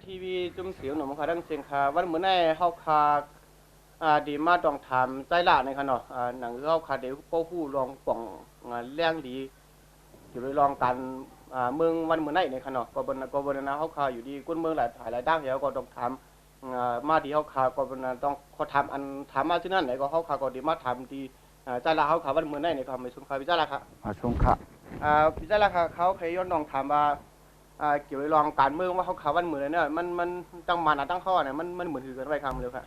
ทีวีจุ่มเสียวหนุ่มค่ะดังเสียงค่ะวันเหมือนในเฮาคาดีมาต้องถามใจละในค่ะเนาะหนังเฮาคาเดี๋ยวป้ผู้ลองป่องเลี้ยงดีอยู่ลองกันเมืองวันเหมือนในค่ะเนาะก็บนนะเฮาคาอยู่ดีก้นเมืองหลายด้านเดี๋ยวก็ต้องถามมาดีเฮาคาก็บนต้องขอถามถามมาที่นั่นไหนก็เฮาคาก็ดีมาถามดีใจละเฮาคาวันเหมือนในในครับไม่สงค่ะพี่ใจละค่ะสงขะพี่ใจละค่ะเขาเคยย้อนน้องถามว่าเกี่ยวกับรองการเมืองว่าเขาขาวันเหมือนเนี่ยมันตั้งมาตั้งข้อเนี่ยมันเหมือนถือกันไว้คำเร็วค่ะ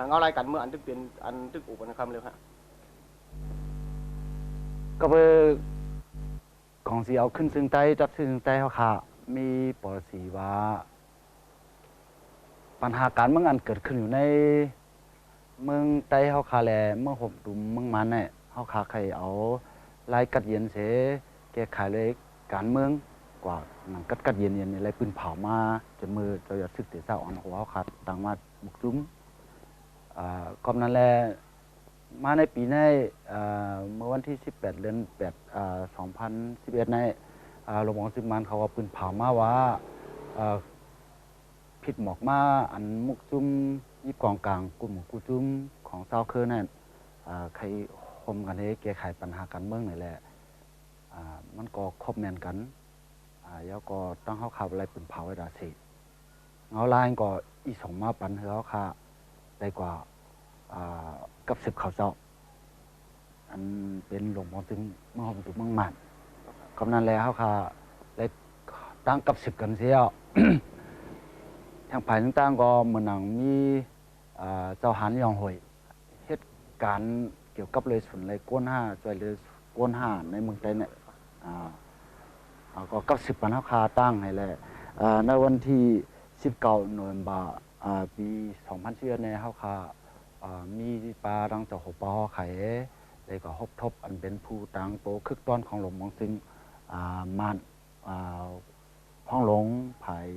เงารายการเมืองอันตึกเปลี่ยนอันตึกอุปนะคำเร็วค่ะก็เป็นของสีเอาขึ้นซึ่งใต้จับซึ่งใต้เขาค่ะมีปอสีว่าปัญหาการเมืองอันเกิดขึ้นอยู่ในเมืองใต้เขาค่ะแลเมื่อหกดุมเมืองมันเนี่ยเขาค่ะใครเอาลายกัดเย็นเสแก้ไขเลยการเมืองกว่าหนังกัดเย็นเนี่ยอะไรปืนเผามาจนมือจะยัดซึกเตะเศร้าอ่อนหัวเขาค่ะต่างมาบุกจุ้มก่อนนั้นแหละมาในปีในเมื่อวันที่18เดือน8 2011ในโรงพยาบาลซิมันเขาว่าปืนเผามาว่าผิดหมอกมาอันมุกจุ้มยิบกองกลางกลุ่มกูจุ้มของเซาเคอร์นั่นใครคมกันให้แก้ไขปัญหาการเมืองนี่แหละมันก็ครบแมนกันแล้วก็ตั้งเขาขับอะไรปืนเผาไว้ดาสิเงาลายก็อีสองมาปันเขาค่ะได้กว่ากับ10ข่าวเจ้าอันเป็นหลวงพ่อถึงเมื่อผมถูกเมืองมันกำนันแล้วค่ะได้ตั้งกับ10กันเสียทางภายต่างๆก็เหมือนหนังมีเจ้าหันยองหอยเหตุการณ์เกี่ยวกับเลยสุนเลยก้นห้าช่วยเลยก้นห้าในเมืองไทยเนี่ยก็กับ10ปันเขาคาตั้งให้เลยในวันที่19 โนเวมบาปี2011ในเขาคามีปลาดังจากหัวปอไข่เลยก็ฮบทบอันเป็นผู้ตังโตคึกต้อนของหลวงมองซึ่งมันห้องหลงภาย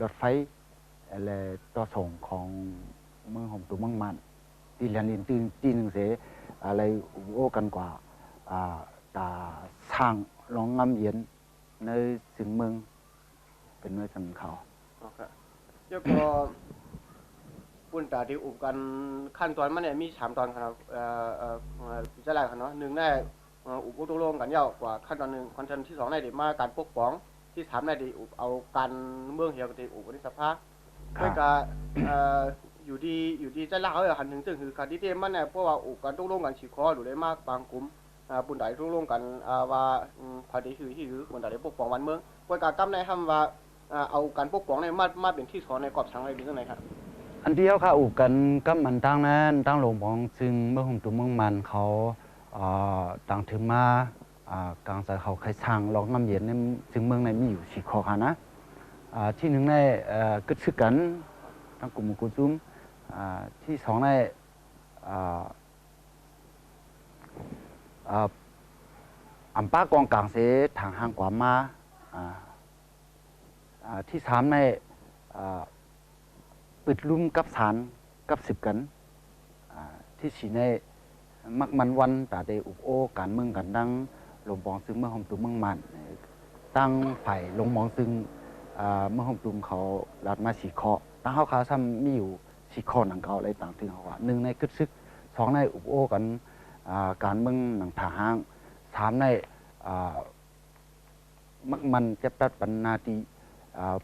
รถไฟอะไรต่อส่งของเมืองหงตุเมืองมันตีเรียนอินตีหนึ่งเสอะไรโอ้กันกว่าตาสร้างลองงำเย็นในสิ่งเมืองเป็นเมื่อสันเขาเจ้าก็ปุ่นตาที่อุปกันขั้นตอนมันเนี่ยมี3 ตอนครับจะแรกครับเนาะ1ได้อุปตกลงกันยาวกว่าขั้นตอน1ขั้นตอนที่2ได้ดีมาการปกป้องที่3ได้ดีเอาการเมืองเหี่ยวกันอุปนิสภาด้วยการอยู่ดีจะเล่าให้หันถึงคือการที่เตมันเนี่ยเพราะว่าอุปกันตกลงกันฉีกคอหรือได้มากบางกลุ่มปุ่นตาตกลงกันว่าพอดีคือปุ่นตาได้ปกป้องวันเมืองด้วยการกำในคำว่าเอาการปกป้องในมาเป็นที่สอนในกรอบสังอะไรเป็นยังไงครับอันที่เขาขาอุบกันก็มันตั้งนั้นตั้งหลวงมองซึ่งเมื่อผมตัวเมืองมันเขาต่างถึงมากลางสายเขาใครช่างลองน้ำเย็นในซึ่งเมืองในมีอยู่4 ข้อค่ะนะที่1ในกึศซึกกันทั้งกลุ่มกุจุมที่2ในอัมป้ากองกลางเสทางห่างกว่ามาที่3ในปิดลุ่มกับสารกับ10กันที่4ในมักมันวันตาเดอุโอการเมืองกันดังลงบองซึ่งเมื่อหอมตุมเมืองมันตั้งฝ่ายลงมองซึ่งเมื่อหอมตุมเขาลัดมา4 ข้อตั้งเขาขาซ้ำมีอยู่4 ข้อหนังเขาอะไรต่างถึงเขาว่า1ในกึศซึก2ในอุโอกันการเมืองหนังทหาร3ในมักมันเจ็บตัดปัญนาที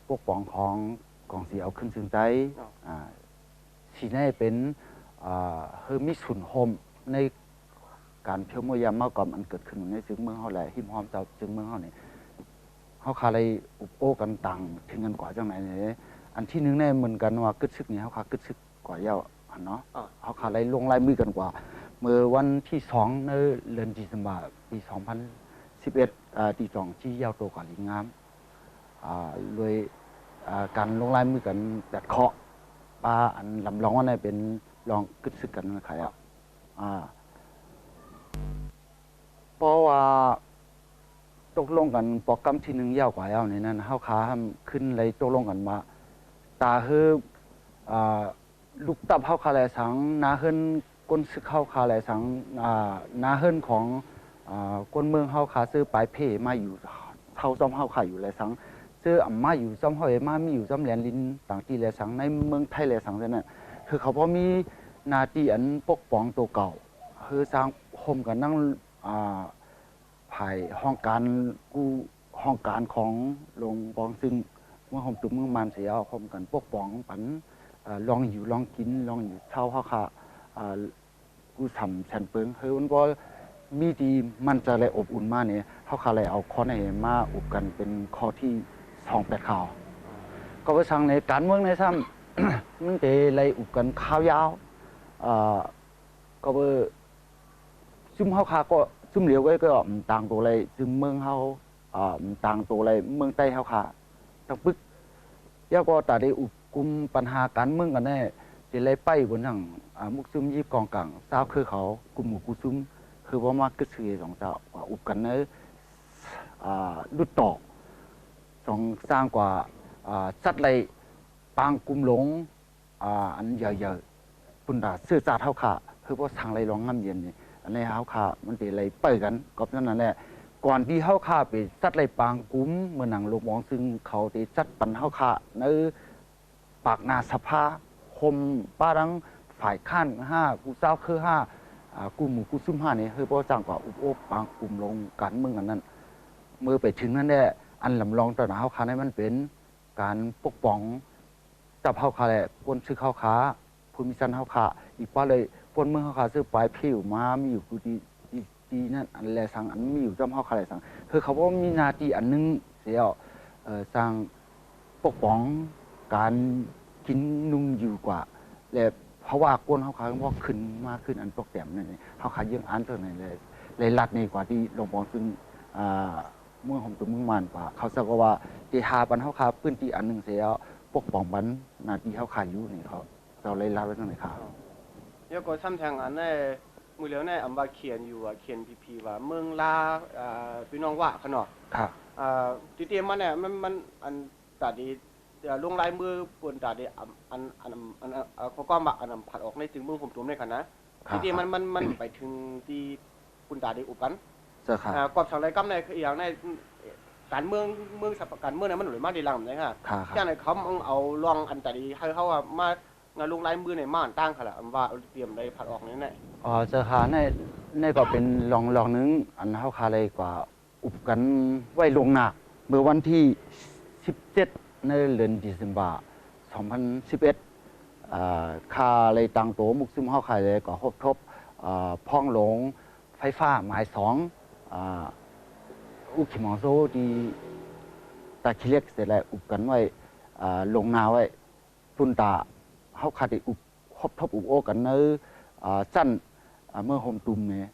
พวกปองของกองสีเอาขึ้นซึ่งใจสีในเป็นเฮอร์มิสุนโฮมในการเชื่อมวยามากกว่ามันเกิดขึ้นในซึ่งเมืองเขาแหละหิมหอมเจ้าซึ่งเมืองเขาเนี่ยเขาคาอะไรอุปโภกันต่างถึงกันกว่าจังไหนเนี่ยอันที่1เนี่ยเหมือนกันว่ากึศซึกเนี่ยเขาคากึศซึกกว่าเย้าเนาะเขาคาอะไรลงลายมือกันกว่าเมื่อวันที่2ในเดือนธันวาคมปี2011ที่2ที่เย้าโตกว่าลิงงามเลยการลงลายมือกันแบบเคาะปลาอันลำลองว่าเนี่ยเป็นลองกึศซึกกันใครเพราะว่าตกลงกันโปรแกรมที่1ยาวกว่าเย้าในนั้นเฮาขาขึ้นเลยตกลงกันมาตาเฮลูกตับเฮาคาแลสังนาเฮินก้นซึกเฮาคาแลสังนาเฮินของก้นเมืองเฮาคาซื้อปลายเพมาอยู่เฮาซ้อมเฮาขาอยู่แลสัง ซื้ออ่ำมาอยู่ซ้ำเฮาเอมามีอยู่ซ้ำแหลนลินต่างที่แลสังในเมืองไทยแลสังเท่านั้นคือเขาพอมีหนาที่อันปกป้องตัวเก่าคือสร้างโฮมกันนั่งภายห้องการกู้ห้องการของโรงปองซึ่งเมื่อโฮมตุ่มเมืองมันเสียโฮมกันปกป้องปันลองอยู่ลองกินลองอยู่เช่าเฮาค่ะกูทำแสนเปิงเฮ้ยมันก็มีดีมันจะเลยอบอุ่นมากเนี่ยเขาค่ะเลยเอาข้อในมาอุบกันเป็นข้อที่28ข่าวก็ไปสั่งในการเมืองในซ้ำ มันจะเลยอุบกันข้าวยาวก็ไปซุ่มเขาค่ะก็ซุ่มเหลียวก็ต่างตัวเลยซุ่มเมืองเขาต่างตัวเลยเมืองใต้เขาค่ะตั้งปึ๊กแล้วก็แต่ได้อุบกุมปัญหาการเมืองกันแน่จะเลยไปบนทางมุกซุ่มยีบกองกลางเจ้าคือเขากลุ่มหมู่กุซุ่มคือว่ามากระเสือสองเจ้าอุบกันในดุดต่อสองสร้างกว่าสัตว์ไรปางกลุ่มหลงอันใหญ่ๆปุ่นดาเสื้อจ่าเท่าขาคือว่าทางไรร้องน้ำเย็นนี่อันนี้เท่าขามันเป็นไรเปิดกันก็เพราะนั้นแหละก่อนที่เท่าขาไปสัตว์ไรปางกลุ่มเมื่อหนังลูกมองซึ่งเขาได้จัดปันเท่าขาในปากนาสภาคมป้าดังฝ่ายข้านกูเจ้าคือกลุ่มหมู่กุซุ่มนี่คือพอจ้างกว่าอุปโภคปางกลุ่มลงกันเมืองอันนั้นเมื่อไปถึงนั่นแหละอันลำลองตอนเฮาคานั้นมันเป็นการปกป้องจับเฮาคาแหละปนชื่อเฮาคาภูมิชันเฮาคาอีกป้าเลยปนเมืองเฮาคาซื้อปลายผิวมามีอยู่กูดีนั่นอันแลสังอันมีอยู่จำเฮาคาแลสังคือเขาว่ามีหน้าที่อันนึงเสียสร้างปกป้องการกินนุ่งอยู่กว่าและเพราะว่าก้นเขาขายว่าขึ้นมากขึ้นอันตกแต่มนั่นเองเขาขายยังอันเท่านั้นเลยรัดนี่กว่าที่หลวงพ่อซึ่งเมื่อผมตัวมึงมันกว่าเขาสักว่าที่หาปันเขาขายพื้นที่อันหนึ่งเสียปกป้องบันนาที่เขาขายอยู่นี่เขาเราเลยรัดไว้ตรงไหนครับยกก็ซ้ำแทงอันในมือเหลียวในอันว่าเขียนอยู่ว่าเขียนพีว่าเมืองลาพี่น้องว่าขนาดครับทีเดียมันเนี่ยมันอันตัดดีลงลายมือปนตาเดียอันเขาก็มาอันผัดออกในถึงมือผมตัวในกันนะทีเดียมันไปถึงที่ปนตาเดียอุปกันกอบทางไรกำในคืออย่างในการเมืองสับการเมืองเนี่ยมันหลุดมาดีหลังนะครับอย่างในเขาเอาลองอันตาดีให้เขาว่ามางานลงลายมือในม่านตั้งขนาดว่าเตรียมได้ผัดออกนี่แน่เจ้าค่ะในก็เป็นลองนึงอันเขาคาเลยกว่าอุปกันไว้ลงหนักเมื่อวันที่17ในเดือนธันวาคม2011ค่าเลยตังโตมุกซึมเฮาขายเลยก็ทบพ้องหลงไฟฟ้าหมาย2อุกิมองโซที่ตาคิเล็กเสร็จแล้วอุบกันไว้ลงนาไว้ปุ่นตาเฮาขาดอุบทบอุบโอกันในสั้นเมื่อโฮมตุมเนี่ย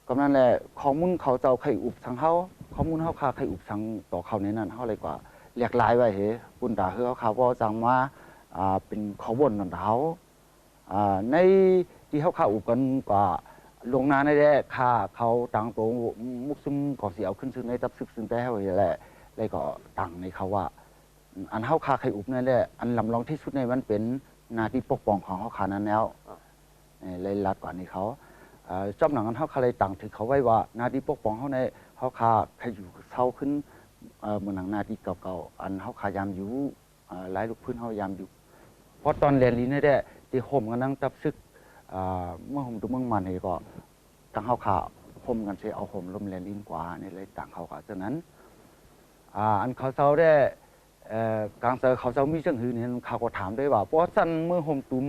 ก็นั่นแหละข้อมูลเขาเจ้าใครอุบทางเฮาข้อมูลเฮาคาใครอุบทางต่อเขาในนั้นเฮาเลยกว่าเรียกลายไว้เหปุ่นตาคือเขาว่าจังมาเป็นข้อบ่นนั่นเขาในที่เขาอุบกันกว่าลงนาในแรกค่าเขาตังโตมุกซึมก่อเสียเอาขึ้นซึ่งในตับซึกซึ่งแต่เขาแหละเลยก็ตังในเขาว่าอันเขาคาใครอุบนั่นแหละอันลำลองที่สุดในมันเป็นนาที่ปกป้องของเขาขานั้นแล้วเลยรัดกว่านี้เขาจำหนังอันเขาคาเลยตังถึงเขาไว้ว่านาที่ปกป้องเขาในเขาคาใครอยู่เศร้าขึ้นเหมือนหนังนาที่เก่าๆอันเขาขายามอยู่หลายลูกพื้นเขายามอยู่เพราะตอนเรียนลีนี่แหละที่ห่มกันนั่งตับซึกเมื่อผมดูเมืองมันนี่ก็ตั้งเขาขาห่มกันเสียเอาห่มลมแรงลิ้นกว่านี่เลยต่างเขาขาจากนั้นอันเขาเศร้าได้กลางเซอเขาเศร้ามีเชิงหือเนี่ยเขาก็ถามได้ว่าเพราะสั้นเมื่อห่มตุ้ม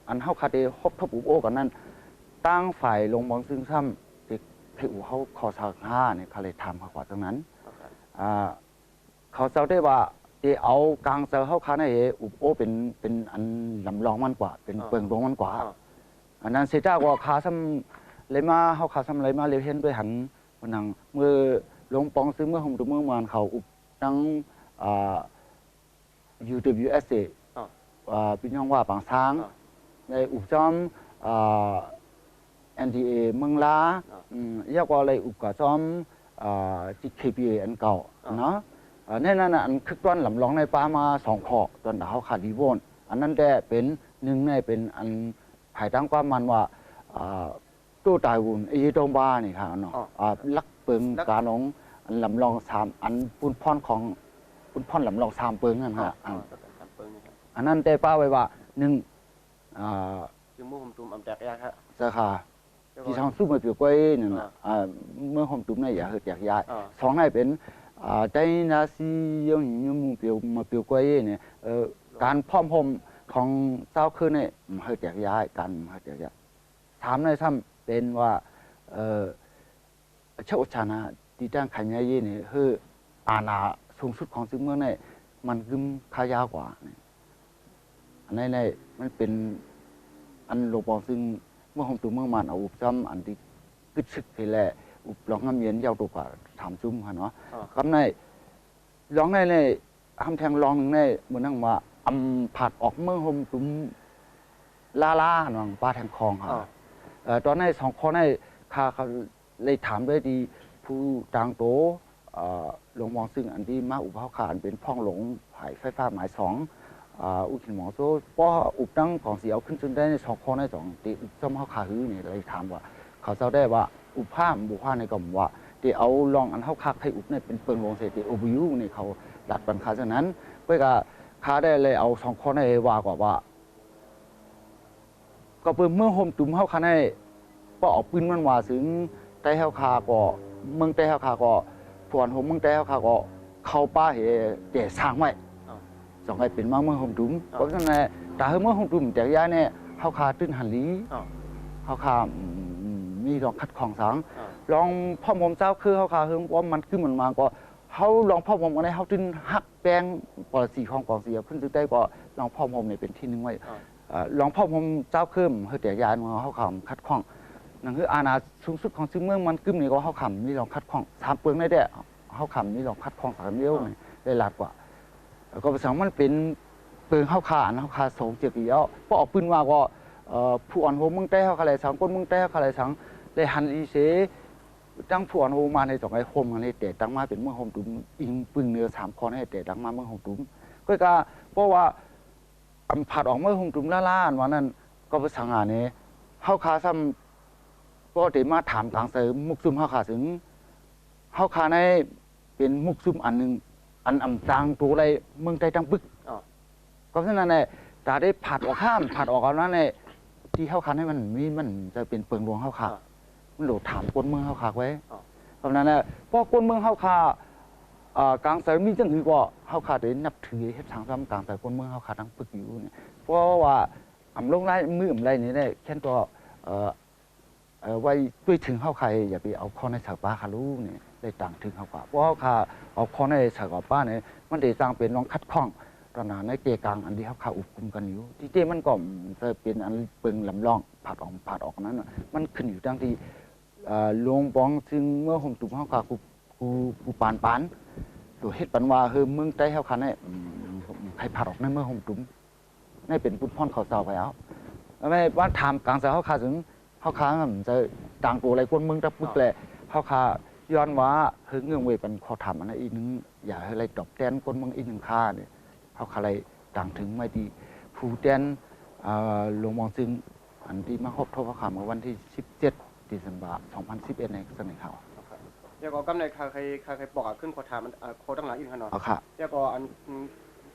อันเขาขาเดฮบทบอุบโอกันนั้นตั้งฝ่ายลงบางซึ่งซ้ำเด็กที่อู่เขาขอสัก5เนี่ยเขาเลยทำเขากว่าจากนั้นเขาเศร้าได้ว่าที่เอากลางเซอเขาขาในอุบโอเป็นอันลำลองมันกว่าเป็นเปลืองลงมันกว่าอันนั้นเสียจ้ากว่าขาซ้ำเลยมาเขาขาซ้ำเลยมาเลี้ยวเห็นไปหันมันนังเมื่อลงปองซื้อเมื่อผมดูเมื่อมันเขาอุบตั้งUWSA พี่น้องว่าบางช้างในอุบจอมNDA เมืองลาเรียกว่าอะไรอุบกับจอมที่ KPA อันเก่าเนาะในนั้นอันคึกต้นหลำลองในป้ามา2ข้อตอนเขาขาดดีโวนอันนั้นได้เป็นหนึ่งในเป็นอันภายตั้งความมันว่าตู้ตายวุ่นไอ้ตรงบ้านนี่ค่ะเนาะลักเปิงกาหนงอันลำลอง3อันปุ่นพรของ ปุ่นพ่อนลำลอง3เปิงนั่นฮะ สามเปิงนี่ครับ อันนั้นแต่ป้าไว้ว่า1ซึ่งมือผมตุ่มอำแตกยากครับ สาขาที่ทางสู้มาเปียวก้อยนั่นน่ะเมื่อผมตุ้มในอย่าเฮ็ดอยากย้าย2ในเป็นใจนาซียงยมเปียวมาเปียวก้อยเนี่ยการพร้อมผมของเจ้าคือเนี่ยเฮ็ดอยากย้ายกันเฮ็ดอยากย้ายถามในซ้ำเป็นว่าเจ้าชนะที่จ้างขันยายนี่คืออาณาสูงสุดของซึ่งเมืองเนี่ยมันกึมขายาวกว่าอันนี้เนี่ยมันเป็นอันโลปองซึ่งเมื่อผมตัวเมื่อมันเอาอุปจำอันที่กึศึกให้แหละอุปลองน้ำเย็นยาวตัวกว่าถามซุ่มค่ะเนาะคำในร้องในทำแทงร้องหนึ่งในเหมือนนั่งว่าผัดออกเมื่อผมตุ้มล่าหนังปลาแทงคลองค่ะตอนนั้น2คนในข้าเขาเลยถามด้วยดีผู้ต่างโตหลวงมองซึ่งอันที่มาอุปเขาขาอันเป็นพ่องหลงหายไฟฟ้าหมายอุขินหมอโซ่ป้ออุปตั้งของเสียวขึ้นจนได้ใน2ข้อใน2ตีอุปจำเขาขาหื้อเนี่ยเลยถามว่าเขาเจ้าได้ว่าอุปผ้าบุผ้าในกล่อมว่าตีเอาลองอันเขาคักให้อุปเนี่ยเป็นเปิงวงเสตีโอบิวเนี่ยเขาหลัดบันคาฉะนั้นเพื่อค้าได้เลยเอา2ข้อในว่ากว่าก็เปิดเมื่อโฮมตุ้มเขาขาในป้อออกปืนมันว่าถึงใต้เขาคาก็เมืองใต้เขาคาก็ผวนโฮมเมืองใต้เขาคาก็เข้าป้าเหเจ๋สร้างไว้2ไอ้เป็นมาเมื่อหงตุ้มเพราะฉะนั้นแต่เมื่อหงตุ้มแต่ยาเนี่ยเฮาคาตื้นหันลีเฮาคามีลองคัดของสังลองพ่อผมเจ้าคือเฮาคาเฮิงว่ามันคือมันมาก็เฮาลองพ่อผมกันได้เฮาตื้นฮักแปลงปอสีของกองเสียขึ้นตึกได้ก็ลองพ่อผมเนี่ยเป็นที่นึงไว้ลองพ่อผมเจ้าคือเฮาแต่ยาเฮาคาคัดของนั่นคืออาณาสูงสุดของซึ่งเมืองมันกึมนี่ก็เฮาคำมีลองคัดของ3เปิงได้เด้เฮาคำมีลองคัดของ3เดียวได้หลากกว่าก็ภาษามันเป็นเปิงเข้าขาเข้าขาสองเจียกี่แล้วพอออกปืนว่าก็ผู้อ่อนโฮมึงแต่เข้าขาไหลสังก้นมึงแต่เข้าขาไหลสังเลยหันอีเสตั้งผู้อ่อนโฮมาใน2ไอ้โฮมกันเลยแต่ตั้งมาเป็นเมืองโฮมตุ้มอิงปึงเนื้อ3คนให้แต่ตั้งมาเมืองโฮมตุ้มก็เพราะว่าผัดออกเมืองโฮมตุ้มล่าๆวันนั้นก็ภาษางานนี้เข้าขาซ้ำก็เดี๋ยวมาถามต่างเสริมมุกซุ่มเข้าขาถึงเข้าขาในเป็นมุกซุ่มอันนึงอันต่างตัวอะไรเมืองใจจังปึกก็ฉะนั้นเนี่ยตาได้ผัดออกข้ามผัดออกเอานั้นเนี่ยที่เข้าคันให้มันจะเป็นเปิงหลวงเข้าขามันโหลดถามก้นเมืองเข้าขาไว้เพราะนั้นเนี่ยพอก้นเมืองเข้าขากลางสายมีจังหือก็เข้าขาได้นับถือเฮ็ดทางซ้ำกลางสายก้นเมืองเข้าขาทั้งปึกอยู่เนี่ยเพราะว่าลงไล่มือไรนี่ได้แค่ตัวไว้ด้วยถึงเข้าใครอย่าไปเอาข้อในสายป้าคาลูเนี่ยได้ต่างถึงเข้าขาเพราะเข้าขาเอาข้อในสายป้าเนี่ยมันได้สร้างเป็นน้องคัดข้องตอนนั้นในเกกลางอันที่เขาขาอุบคุมกันอยู่ที่เจมันก็จะเป็นอันเปิงลำล่องผัดออกนั้นมันขึ้นอยู่ตั้งที่ลงปองซึ่งเมื่อผมตุ่มเขาขากูปานตัวเฮ็ดปันว่าเฮ้ยมึงใจเขาขาเนี่ยใครผัดออกในเมื่อผมตุ่มนี่เป็นปุ่นพ่อนเขาเสาไปแล้วไม่ว่าทำกลางสายเขาขาถึงเขาขามันจะต่างตัวอะไรคนมึงจะปุ๊บแหละเขาขาย้อนว่าเฮ้ยเงื่อนเวเป็นข้อถามอันนั้นอีกนึงอย่าให้อะไรตอบแทนคนมึงอีกหนึ่งค่าเนี่ยเขาขาอะไรต่างถึงไม่ดีผู้แทนหลวงมองซึ่งอันที่มาครบทบข่าวเมื่อวันที่17 เดือน2011ในเสนอข่าวเดี๋ยวก็กำในใครปอกขึ้นข้อถามมันโคตั้งหลังอีกขนาดเดี๋ยวก็อัน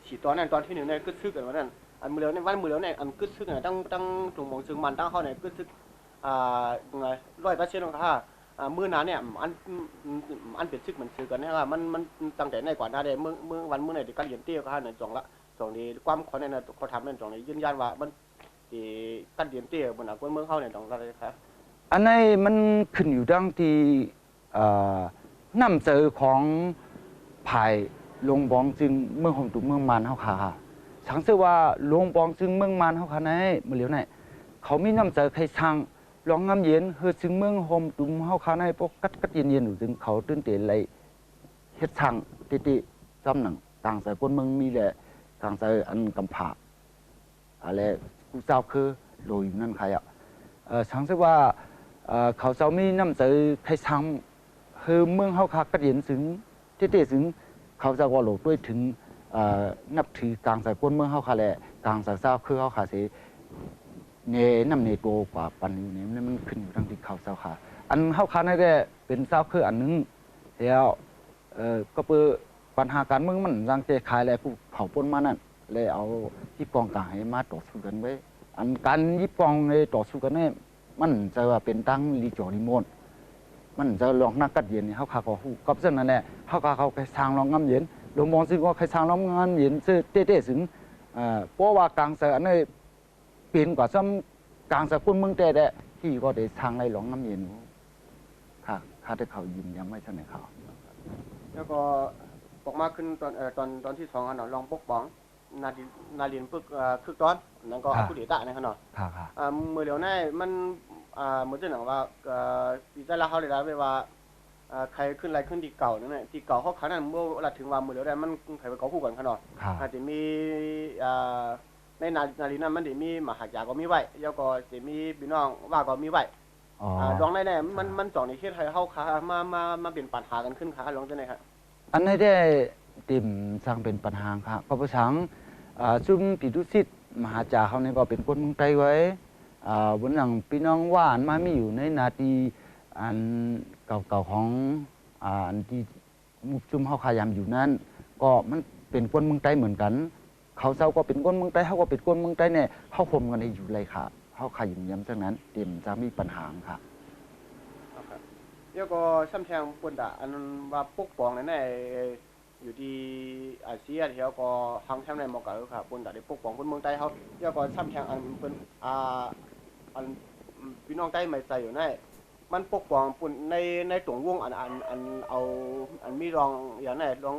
ฉีดตอนนั้นตอนที่1เนี่ยกึศซึกกันวันนั้นอันมือเหลียวในวันมือเหลียวเนี่ยอันกึศซึกเนี่ยตั้งหลวงมองซึ่งมันตั้งเข้าเนี่ยกึศซึกไง100%ของข้ามื้อนั้นเนี่ยอันเป็นซึกมันซื้อกันเนี่ยว่ามันตั้งแต่ในก่อนหน้าเด้มื้อวันมื้อไหนที่การเรียนเตี้ยก็ใน2ละ2นี้ความขอในเขาทำใน2นี้ยืนยันว่ามันที่การเรียนเตี้ยบนคนเมืองเขาเนี่ย2อะไรครับอันนี้มันขึ้นอยู่ดังที่น้ำเจอของภายลงบองจึงเมืองของตุเมืองมานเฮาขาสังเกตว่าลงบองจึงเมืองมานเฮาขาในมื้อเหลียวเนี่ยเขามีน้ำเจอใครช่างลองน้ำเย็นเฮือซึ่งเมืองโฮมตุ่มเฮาคาในพวกกัดเย็นอยู่ซึ่งเขาตื่นเต้นไหลเฮ็ดช่างติซ้ำหนังต่างสายคนเมืองมีแหละต่างสายอันกำผาอะไรกูเจ้าคือโลอยู่นั่นใครสังเกตว่าเขาเจ้ามีน้ำเจอใครช่างเฮือเมืองเฮาคากัดเย็นซึ่งติซึ่งเขาเจ้าก็โลด้วยถึงนับถือกลางสายคนเมืองเฮาคาแหละกลางสายเจ้าคือเฮาคาสิเนน้ำเนโตกว่าปันอยู่เนี่ยมันขึ้นอยู่ทางที่เขาเจ้าขาอันเข้าขาในได้เป็นเจ้าคืออันนึงแล้วก็เปิด ปัญหาการเมืองมันรังแก้ไขแล้วผู้เผาปนมานั่นเลยเอาที่กองกลางให้มาต่อสู้กันไว้อันการยิบกองในต่อสู้กันเนี่ยมันจะว่าเป็นตั้งรีจอรีโมทมันจะลองนักกัดเย็นเขาขาก็ฮู้กับเส้นนั่นแหละเขาขาเขาไปสร้างรองน้ำเย็นลงมองซึ่งว่าใครสร้างรองน้ำเย็นซื้อเต้ๆถึงเพราะว่ากลางเสือในเปลี่ยนกว่าซ้ำกลางเสือคนเมืองเต้ๆที่ก็ได้ทางในรองน้ำเย็นค่ะข้าได้เขายิ้มยังไม่เท่าไหร่เขา แล้วก็ออกมาขึ้นตอนที่2อันเนาะลองปกป้องนาดินปึกคึกตอนนั่นก็ผู้เดียตะในขนาดมือเหลียวแน่มันเหมือนจะหนังว่าปีใจละเขาเลยนะเวลาใครขึ้นอะไรขึ้นที่เก่านั่นแหละที่เก่าเขาขนาดเมื่อเวลาถึงวันมือเหลียวได้มันใครไปเก่าคู่กันขนาดอาจจะมีในนาดินนั้นมันจะมีมหายาก็มีไว้แล้วก็จะมีพี่น้องว่าก็มีไว้ลองได้แน่มันจ่องในเขตไทยเข้าขามาเปลี่ยนปัญหากันขึ้นขาลองจะไหนครับอันนี้ได้ติ่มสร้างเป็นปัญหาครับก็ประชังซุ่มปีดุสิตมหาจ่าเขาเนี่ยก็เป็นคนเมืองไต้ไว้บนหลังพี่น้องว่าอันมาไม่อยู่ในนาทีอันเก่าๆของอันที่มุกซุ่มเขาขายามอยู่นั้นก็มันเป็นคนเมืองไต้เหมือนกันเขาเจ้าก็เป็นคนเมืองไต้เขาก็เป็นคนเมืองไต้เนี่ยเขาคมกันในอยู่เลยค่ะเขาขายยิ้มย้ำจากนั้นติ่มจะมีปัญหาครับแล้วก็ซ้ำแทงปนดาอันว่าปกป้องนั่นแหละอยู่ที่อาเซียนแล้วก็ทางแถบในมอเกาครับปนดาได้ปกป้องคนเมืองใต้เขาแล้วก็ซ้ำแทงอันเป็นอันพี่น้องใต้ไม่ใส่อยู่ในมันปกป้องปุ่นในตรงวงอันเอาอันมีรองอย่างไหนรอง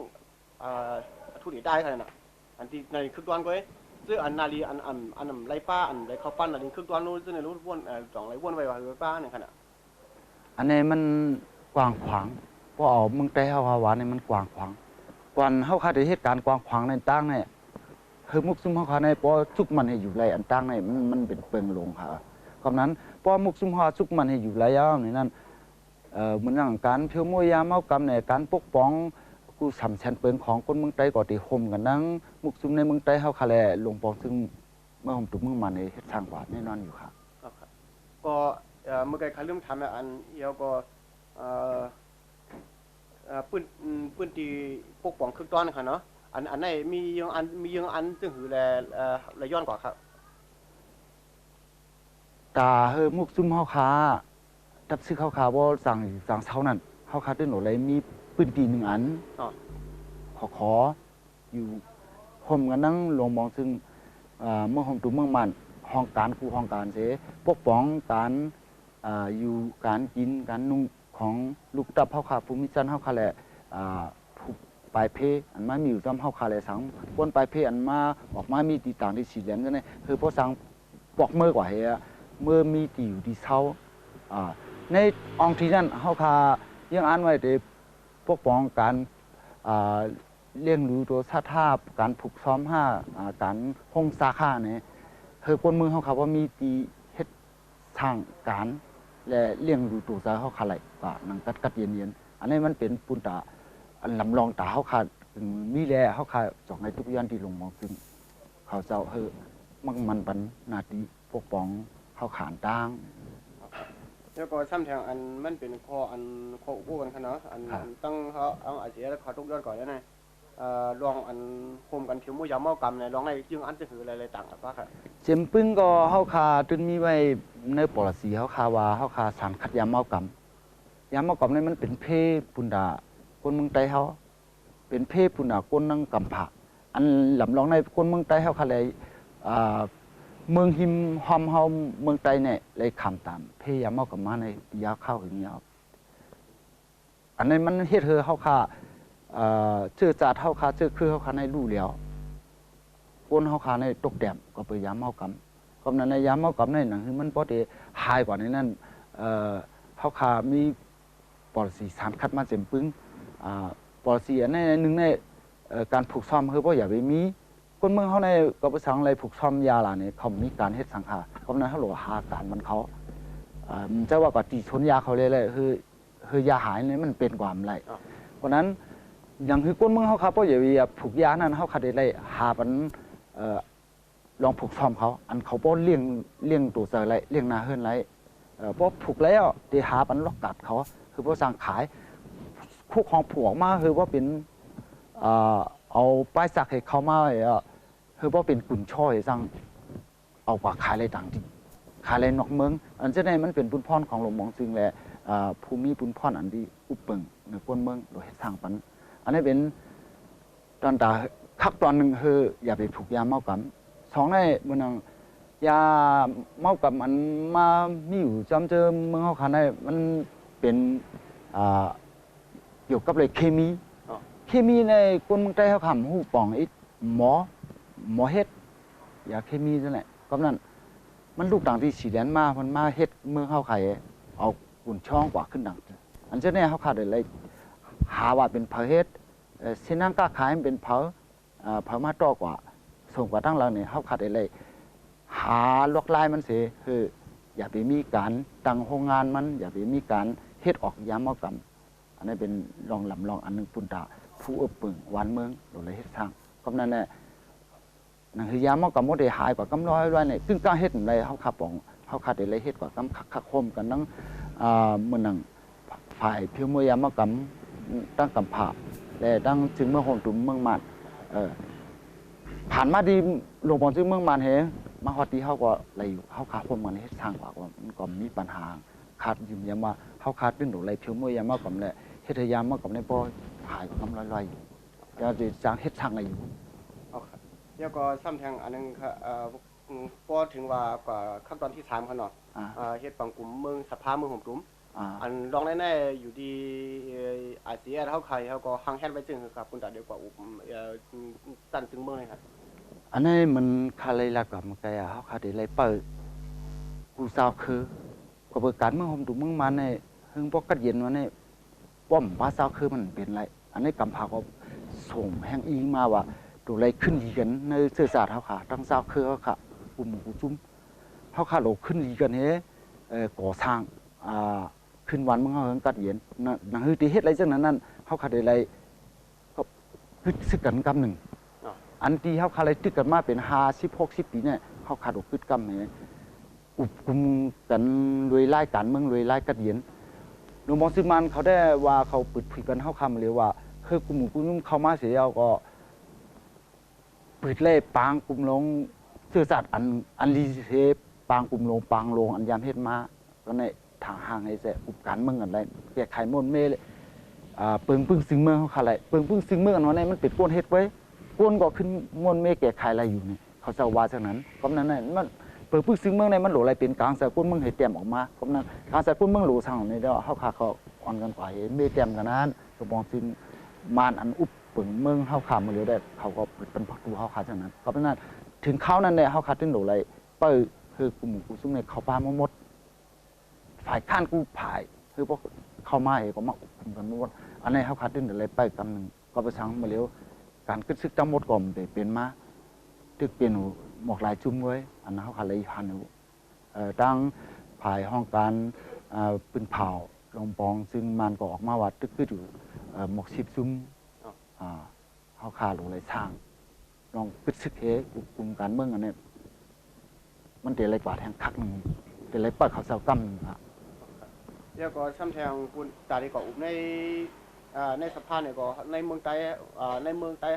ทุดีได้ขนาดน่ะอันที่ในคึกตอนก็ซึ่งอันนาลีอันไรป้าอันไรข้าวปั้นอันนี้คึกตอนนู้นซึ่งในรู้วนจ่องไรวนไว้ว่าไรป้าเนี่ยขนาดอันนี้มันกว้างขวางเพราะเอาเมืองไต้เฮาฮาวานี่มันกว้างขวางก่อนเฮาคาได้เหตุการณ์กว้างขวางในตั้งเนี่ยคือมุกซุมเฮาคาในพอทุกมันให้อยู่ไรอันตั้งเนี่ยมันเป็นเปิงลงค่ะคำนั้นพอมุกซุมเฮาทุกมันให้อยู่ไรยาวนี่นั่นเหมือนอย่างการเพียวมวยยาเมากำเนี่ยการปกป้องกูสำชันเปิงของคนเมืองไต้ก็ติห่มกันนั่งมุกซุมในเมืองไต้เฮาคาแลลงปองซึ่งเมื่อห่มตุกเมืองมันในเฮ็ดสร้างกว่าแน่นอนอยู่ค่ะก็เมื่อกี้เขาเริ่มทำอันเดียวก็ปืนตีปกป้องคึกต้อนค่ะเนาะอันไหนมียังอันจึงหือแลย้อนกว่าครับตาเฮมุกซุมเฮาคาตับซื้อข้าวขาบ่สั่งเช้านั้นเฮาคาด้วยหนูเลยมีปืนตี1อันขออยู่ห่มกันนั่งลงมองซึ่งเมื่อห่มตุเมืองมันห้องการคู่ห้องการเสปกป้องการอยู่การกินการนุ่งของลูกตับเฮาคาภูมิจันเฮาคาแหละปลายเพอันมามีอยู่ซ้ำเฮาคาแหละสังบนปลายเพอันมาออกมามีตีต่างที่สีแหลมกันเนี่ยคือพอสังปอกมือกว่าเฮเมื่อมีตีอยู่ที่เช้าในองที่นั้นเฮาคายังอ่านไว้ได้ปกป้องการเลี้ยงดูตัวสัตว์ท่าการผูกซ้อมห้าการห้องสาขาเนี่ยคือคนเมืองเฮาคาว่ามีตีเฮ็ดทางการและเลี้ยงดูตัวซาเฮาคาไหลว่านังกัดเย็นๆอันนี้มันเป็นปุนตาอันลำลองตาเฮาคามีแลเฮาคาจ่องในทุกอย่างที่ลงมองซึ่งเขาเจ้าเฮอมันปันนาทีปกป้องเฮาขานต่างแล้วก็ซ้ำแทงอันมันเป็นข้ออุปกันค่ะเนาะอันตั้งเขาเอาอาเซียแล้วขอทุกย้อนก่อนแล้วนะลองอันโฮมกันเขียวมูยาเมากำในลองในจึงอันจะคืออะไรต่างกับว่าครับเจมปึ้งก็เฮาคาจนมีไว้ในปลสีเฮาคาว่าเฮาคาสารคัดยาเมากำยาเมากำนี่มันเป็นเพปุนดาคนเมืองไต้เฮาเป็นเพปุนดาคนนั่งกำผาอันลำลองในคนเมืองไต้เฮาคาเลยเมืองหิมหอมเฮาเมืองไต้เนี่ยเลยคำตามเพยาเมากำมาในยาเข้าอย่างเงี้ยอันนี้มันเฮ็ดเฮเฮาคาเชื่อจัดเฮาคาเชื่อคือเฮาคาในรู้แล้วคนเฮาคาในตกแต้มก็ไปยามเมากำกำนั้นในยามเมากำในหนังคือมันบ่ได้หายกว่านี้นั่นเฮาคามีปอลิสีสารคัดมาเต็มปึ้งปอลิสีอันในนึงในการผูกซ้อมคือบ่อย่าไปมีคนเมืองเฮาในก็บ่สังอะไรผูกซ้อมยาล่ะนี่เขามีการเฮ็ดสังฆากำนั้นเฮาหลหาการมันเขาจะว่าก็ติชนยาเขาเลยคือยาหายนี่มันเป็นความไรเพราะนั้นอย่างคือคนเมืองเขาครับเพราะอย่าผูกยานั่นเขาขัดได้เลยหามันลองผูกซ้อมเขาอันเขาป้อนเลี้ยงตัวเสือไรเลี้ยงนาเฮิรนไรเพราะผูกแล้วที่หามันล็อกกัดเขาคือเพราะสั่งขายคู่ของผูกมาคือว่าเป็น เอาป้ายสักให้เขามาคือว่าเป็นกุ่นช่อยสั่งเอากว่าขายอะไรต่างที่ขายอะไรนอกเมืองอันเช่นนี้มันเป็นปุ้นพรของหลวงมองซึ่งแหละภูมิปุ้นพรอันที่อุปเปิงในก้นเมืองโดยสร้างปันอันนี้เป็นตอนตาคักตอนหนึ่งคืออย่าไปผูกยาเมากันสองในมันยาเมากับมันมามีอยู่จำเจอเมืองเขาขายมันเป็นเกี่ยวกับเลยเคมีในคนเมืองใต้เขาขำหูป่องอีหมอเฮ็ดยาเคมีนั่นแหละก็นั่นมันลูกต่างที่สีแดนมันมาเฮ็ดเมืองเขาขายเอากุ่นช่องกว่าขึ้นดังอันเช่นนี้เขาขาดเลยหาว่าเป็นเผาเฮ็ดเส้นนั่งก้าขายมันเป็นเผามาต่อกว่าส่งกว่าตั้งเราเนี่ยเขาขาดเลยหาลวกลายมันเสียคืออย่าไปมีการตั้งโรงงานมันอย่าไปมีการเฮ็ดออกยามเมากำอันนี้เป็นลองอันนึงปุ่นตาผู้อบปึงวันเมืองโดยเฮ็ดทางก็นั่นแหละนั่นคือยามเมากำมดได้หายกว่ากำร้อยเนี่ยซึ่งก้าเฮ็ดอะไรเขาขาป่องเขาขาดเลยเฮ็ดกว่ากำคักคมกันนั่งเมื่อนั่งฝ่ายเพียวมวยยามเมากำตั้งกำผาและตั้งถึงเมืองหงตุ่มเมืองมันผ่านมาดีหลวงพ่อซึ่งเมืองมันเฮมาฮอดที่เขาก็ไหลอยู่เขาขาดคมกันเฮ็ดทางกว่ามันก็มีปัญหาขาดยืมยามว่าเขาขาดดึงดอกไหลเพียวมวยยามเมากำแหละเฮ็ดยามเมากำในบ่หายกำลอยๆจะจางเฮ็ดทางอะไรอยู่แล้วก็ซ้ำแทงอันนึงพอถึงว่ากว่าขั้นตอนที่3เขาเนาะเฮ็ดปังกลุ่มเมืองสภาเมืองห่มตุ้มอันรองแน่ๆอยู่ดีอาเซียนเฮาใครเฮาก็ฮังแฮนไว้จึงครับคุณตาเดียวกว่าตันถึงเมืองเลยครับอันนี้มันคาเลยละกับมันก็เฮาคาได้เลยเปิดกูสาวคือก็เปิดการเมืองห่มตุ้มเมืองมันเนี่ยฮึงบ่กัดเย็นว่าเนี่ยป้อมว่าสาวคือมันเป็นไรอันนี้กำพาก็ส่งแห่งอิงมาว่าดูไรขึ้นดีกันในเสื้อสาดเขาค่ะตั้งสาวคือเขาค่ะกลุ่มกุจุ้มเขาค่ะโลขึ้นดีกันเฮ้ก่อสร้างขึ้นวันมึงเขาเฮิงกัดเย็นนั่นคือที่เฮ็ดอะไรจังนั้นเขาค่ะได้ไรก็ฮึดซึกกันกำหนึ่งอันที่เขาค่ะไรตึกกันมาเป็น50-60 ปีเนี่ยเขาค่ะโลขึ้นกำเนี่ยอุบกุมกันรวยไล่การเมืองรวยไล่กัดเย็นหลวงพ่อซึมันเขาได้ว่าเขาปิดผิดกันเขาคำเลยว่าคือกลุ่มกุนุ่มเขามาเสียเอาก็ปิดเล่ปางกลุ่มลงเสื้อสัตว์อันรีเซปางกลุ่มลงปางลงอันยามเฮ็ดมาก็ในทางห่างไอ้แสอุปการเมืองอะไรแก้ไขมนเมเลยเปิงพึ่งซึ่งเมืองเขาขายอะไรเปิงพึ่งซึ่งเมืองอันนั้นมันปิดก้นเฮ็ดไว้ก้นก็ขึ้นมนเมแก้ไขอะไรอยู่เนี่ยเขาจะว่าจากนั้นก็นั้นน่ะมันเปิงพึ่งซึ่งเมืองในมันหลอะไรเป็นกลางใส่ก้นเมืองให้เต็มออกมาก็นั้นกลางใส่ก้นเมืองหลทางนี้เด้อเขาขาเขาอ่อนกันกว่าเมเต็มกันนั้นก็มองซึ่งมานอันอุปปึงเมืองเขาขามาเร็วได้เขาก็เป็นพักดูเขาขาจากนั้นเพราะฉะนั้นถึงเขานั่นเนี่ยเขาขาดถึงหลอะไรเปิดคือกลุ่มกูซุ้มเนี่ยเขาปาหมดฝ่ายข้านกูผ่ายคือพวกเข้ามาเองก็มาอุปกันหมดอันนี้เขาขาดถึงหลอะไรไปกำหนึ่งก็ไปสั่งมาเร็วการขึ้นซึกจำหมดก่อนเป็นมาตึกเปลี่ยนหมอกลายจุ่มไว้อันนั้นเขาขาดเลยพันอยู่ตั้งผ่ายห้องการปืนเผาลงปองซึ่งมันก็ออกมาว่าตึกขึ้นอยู่หมอก10 ซุ่มเขาขาดหลอะไรสร้างลองปิดซึกเฮกลุ่มการเมืองอันนี้มันเดี๋ยวอะไรกว่าแทงคักหนึ่งเดี๋ยวอะไรเปิดเขาเสากั้มหนึ่งครับแล้วก็ซ้ำแทงคุณตาดีกว่าในสภาเนี่ยก็ในเมืองใต้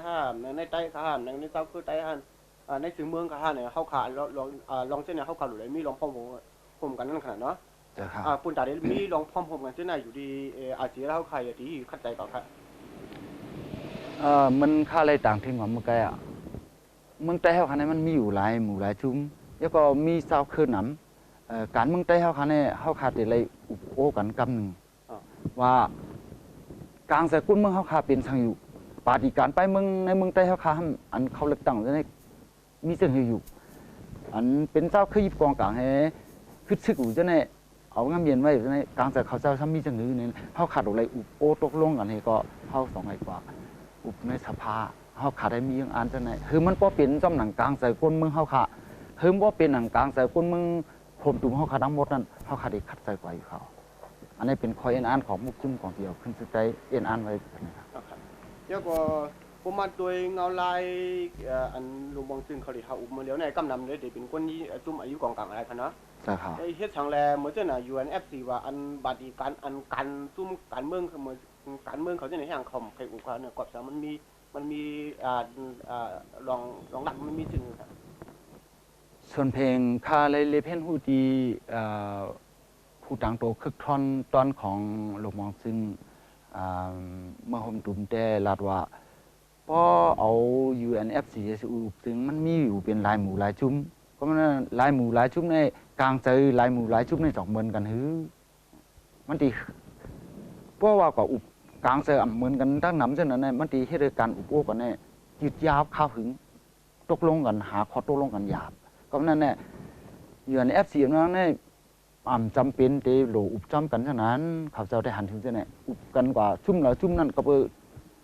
ห้ามในใต้ห้ามในเจ้าคือใต้ห้ามในถึงเมืองห้ามเนี่ยเข้าขาลองเส้นเนี่ยเข้าขาหรือมีลองพร้อมกันนั่นขนาดเนาะปุ่นตาดีมีลองพร้อมกันเส้นไหนอยู่ดีอาเซียเข้าใครที่ขัดใจต่อครับมันค่าอะไรต่างทิ้งหว่าเมื่อกี้เมืองใต้เขาคันนี้มันมีอยู่หลายหมู่หลายชุมแล้วก็มีสาวคืนหนำการเมืองใต้เขาคันนี้เขาขาดอะไรอุปโภกันกำหนึ่งว่ากลางสกุลเมืองเขาขาเป็นทางอยู่ปฏิการไปเมืองในเมืองใต้เขาขาอันเขาเลือกตั้งจะได้มีเสียงอยู่อันเป็นเจ้าคือยิบกองกลางให้คึดซึกอยู่จะได้เอางามเย็นไว้จะได้กลางแต่เขาเจ้าทำมีจังหรือเนี่ยเขาขาดอะไรอุปโภตกลงกันให้ก็เขา2 ไงกว่าอุปในสภาเขาขาดได้มีอย่างอันจะไหนคือมันก็เป็นจำหนังกลางใส่ก้นเมืองเขาขาคือว่าเป็นหนังกลางใส่ก้นเมืองผมตุ่มเขาขาทั้งหมดนั่นเขาขาดได้ขัดใส่กว่าอยู่เขาอันนี้เป็นคอยเอ็นอันของมุกจุ่มของเดียวขึ้นสุดใจเอ็นอันไว้นะครับแล้วก็ผมมาตัวเงาลายอันลุงบองซึ่งเขาได้เขาอุปมาแล้วในกำนำเลยเดี๋ยวเป็นคนที่จุ่มอายุกองกลางอะไรคะเนาะใช่ครับไอ้เฮ็ดทางแลเหมือนเจ้าน่ะ UNFC ว่าอันบัดนี้การจุ่มการเมืองเขาเหมือนการเมืองเขาจะในทางคอมใครอุปการเนี่ยกอบสามันมี มันมีลองหลักมันมีจึงครับ ส่วนเพลงคาเลยเลเพนฮูดีผู้ต่างโตคึกทอนตอนของหลวงมองซึ่งเมื่อผมดุมแต่ลาดว่าพอเอา UNFCCU ซึ่งมันมีอยู่เป็นลายหมู่ลายจุ้มก็มันลายหมู่ลายจุ้มในกลางใจลายหมู่ลายจุ้มในสองเหมือนกันหือมันดีเพราะว่าก็อุบกลางใจเหมือนกันตั้งน้ำเช่นนั้นมันดีให้เรื่องการอุบโอ้กันเนี่ยยืดยาวข้าวหึงตกลงกันหาข้อตกลงกันหยาบก็นั่นแหละUNFC นั้นเนี่ยจำเป็นที่หลอุบจำกันฉะนั้นเขาจะได้หันถึงจะไหนอุบกันกว่าชุ่มแล้วชุ่มนั่นก็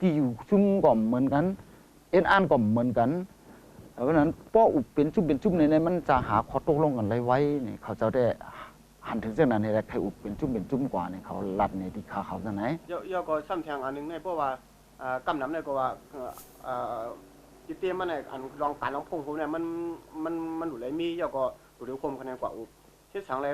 ที่อยู่ชุ่มก็เหมือนกันอันก็เหมือนกันเพราะนั้นพออุบเป็นชุ่มในมันจะหาข้อตกลงกันไรไว้เนี่ยเขาจะได้หันถึงเส้นนั้นให้ได้ใครอุบเป็นชุ่มกว่าเนี่ยเขาลัดในที่เขาจะไหนย่อก็ซ้ำแทงอันนึงในเพราะว่ากำน้ำในก็ว่าจิตเตมันในอันลองการลองพงผมเนี่ยมันอยู่ไรมีย่อก็อยู่ด้วยคมคะแนนกว่าอุบเช่นสั่งอะไร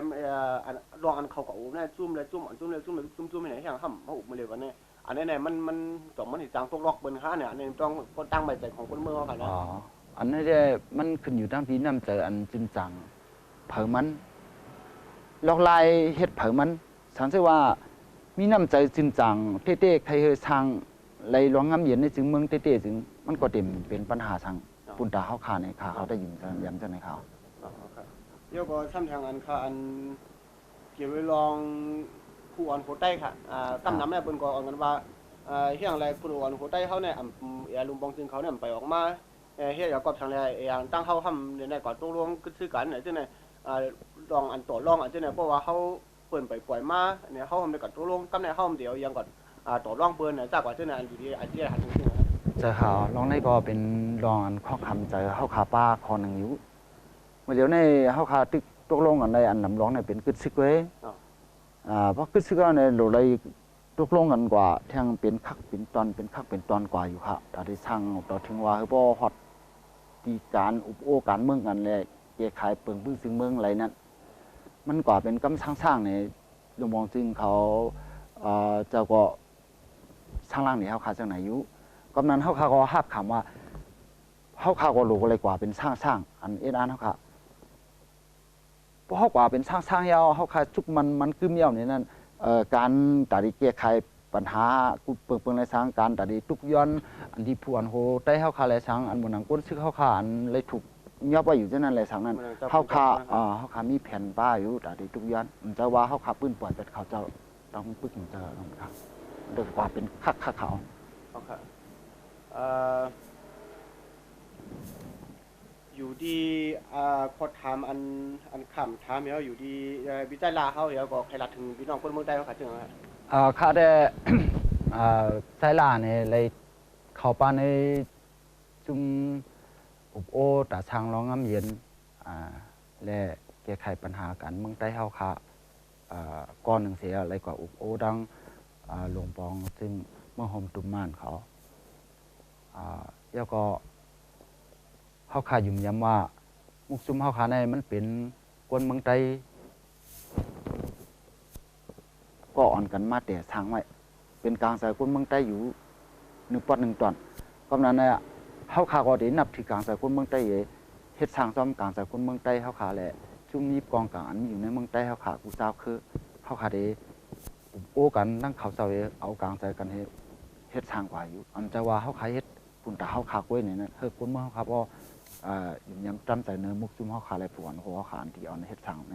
ลองอันเขากว่าอุบเนี่ยจุ่มเลยจุ่มอันจุ่มเลยจุ่มเลยจุ่มไม่ไหนแห้งห้ำมาอุบมาเลยวันนี้อันนี้เนี่ยมันจอมมันติดจังตกล็อกบนข้าเนี่ยอันนี้ต้องคนตั้งใบใจของคนเมืองเขาค่ะนะอันนี้เนี่ยมันขึ้นอยู่ตั้งพี่น้ำใจอันจริงจังเผอมันลอกลายเฮ็ดเผอมันฉันเชื่อว่ามีน้ำใจจริงจังเต้ๆใครเฮทางไรร้องงำเย็นในจึงเมืองเต้ๆจึงมันก็เต็มเป็นปัญหาทางปุ่นตาเขาขาในขาเขาได้ยินกันย้ำจะในเขาเดี๋ยวก็ซ้ำทางอันค่ะอันเกี่ยวกับลองผู้อ่อนโคใต้ค่ะตั้มน้ำเนี่ยเป็นก็อ่อนกันว่าเฮียงอะไรผู้อ่อนโคใต้เขาเนี่ยลุงบองจึงเขาเนี่ยไปออกมาเฮียอยากกอบทางอะไรอย่างตั้งเขาทำเนี่ยก่อนตกลงคือกันเนี่ยที่ไหนลองอันต่อลองอันที่ไหนเพราะว่าเขาเปิดไปปล่อยมาเนี่ยเขาทำในก่อนตกลงกำเนี่ยเขาเดี๋ยวยังก่อนต่อรองเปิดเนี่ยจากว่าที่ไหนอยู่ที่อันที่หันถึงที่ไหนเจอเขาลองได้ก็เป็นลองอันข้อคำใจเขาขาป้าคอหนึ่งอยู่เมื่อเดี๋ยวในเขาขาตึกตกลงอันใดอันลำร้องเนี่ยเป็นกึศซึกเว้ยเพราะกึศซึกเนี่ยเราเลยตกลงกันกว่าแทงเป็นคักเป็นตอนกว่าอยู่ค่ะแต่ที่ช่างต่อถึงว่าคือบ่ฮอดตีการอุปโอการเมืองกันเลยแก้ไขเปิงพึ่งซึ่งเมืองอะไรนั้นมันกว่าเป็นกำสร้างในลมองจึงเขาเจ้าก็ช่างล่างนี่เขาขาจังไหนอยู่กำนั้นเขาขาก็ฮับคำว่าเขาขาก็หลูกอะไรกว่าเป็นสร้างอันอันเขาขาเพราะเขากว่าเป็นสร้างยาวเขาขาจุกมันกึ้มยาวนี่นั่นการตัดแก้ไขปัญหากูเปิงในสร้างการตัดทุกย้อนอันที่ผู้อันโหได้เข้าขาเลยสร้างอันบนหนังก้นซึกเข้าขาอันเลยถูกยอบไว้อยู่เช่นนั้นเลยสร้างนั้นเข้าขามีแผ่นป้าอยู่ตัดทุกย้อนมันจะว่าเข้าขาปืนปล่อยแต่เขาจะต้องปึกมันจะต้องทำโดยกว่าเป็นคักเขาอยู่ดีพอถามอันขำถามแล้วอยู่ดีวิจัยลาเขาเดี๋ยวก็ใครรัดถึงพี่น้องคนเมืองใต้เขาขาดถึงอะไรข้าได้สายลาเนี่ยเลยเข้าไปในจุ่มอุบโอตาช่างร้องน้ำเย็นและแก้ไขปัญหากันเมืองใต้เขาค่ะก้อนหนึ่งเสียอะไรกว่าอุบโอดังหลวงปองซึ่งเมื่อหอมตุ่มม่านเขาแล้วก็เขาขายุ่มย้ำว่ามุกซุ่มเขาขาในมันเป็นกวนเมืองใต้ก็อ่อนกันมาแต่ทางไว้เป็นกลางสายกวนเมืองใต้อยู่1 ปอน 1 ตอนเพราะนั้นเนี่ยเขาขาก็ได้นับที่กลางสายกวนเมืองใต้เฮ็ดสร้างซ้อมกลางสายกวนเมืองใต้เขาขาแหละซุ่มยิบกองกลางอันอยู่ในเมืองใต้เขาขากูเจ้าคือเขาขาได้โอ้กันนั่งเขาเจ้าเอากลางสายกันเฮ็ดสร้างกว่าอยู่อันจะว่าเขาขายเฮ็ดปุ่นตาเขาขากล้วยเนี่ยนะเฮ้ยคนเมื่อเขาก็ยังจำใจเนื้อมุกซุ่มเขาขาอะไรผัวหัวขาอันที่เอาในเฮ็ดสั่งใน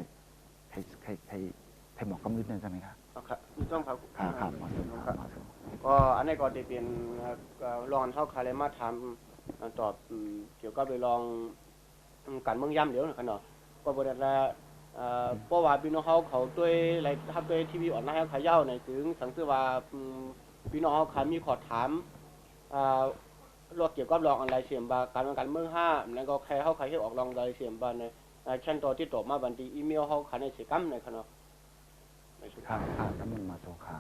ให้หมอกกำลึงนั่นใช่ไหมครับครับต้องครับครับก็อันนี้ก็จะเป็นลองเข้าคาเลมาทำตอบเกี่ยวกับไปลองการเมืองย่ำเดี๋ยวนะครับเนาะก็บริษัทเพราะว่าพี่น้องเขาด้วยอะไรทำด้วยทีวีออนไลน์ขายเย้าในถึงสังเกตว่าพี่น้องเขามีขอถามรถเกี่ยวกับรองอะไรเสียมบาการเมือง5แล้วก็ใครเขาใครที่ออกรองอะไรเสียมบาในชั้นตอนที่ตอบมาบันทีอีเมลเขาขายในเสียกัมในขณะครับน้ำมันมาสงขา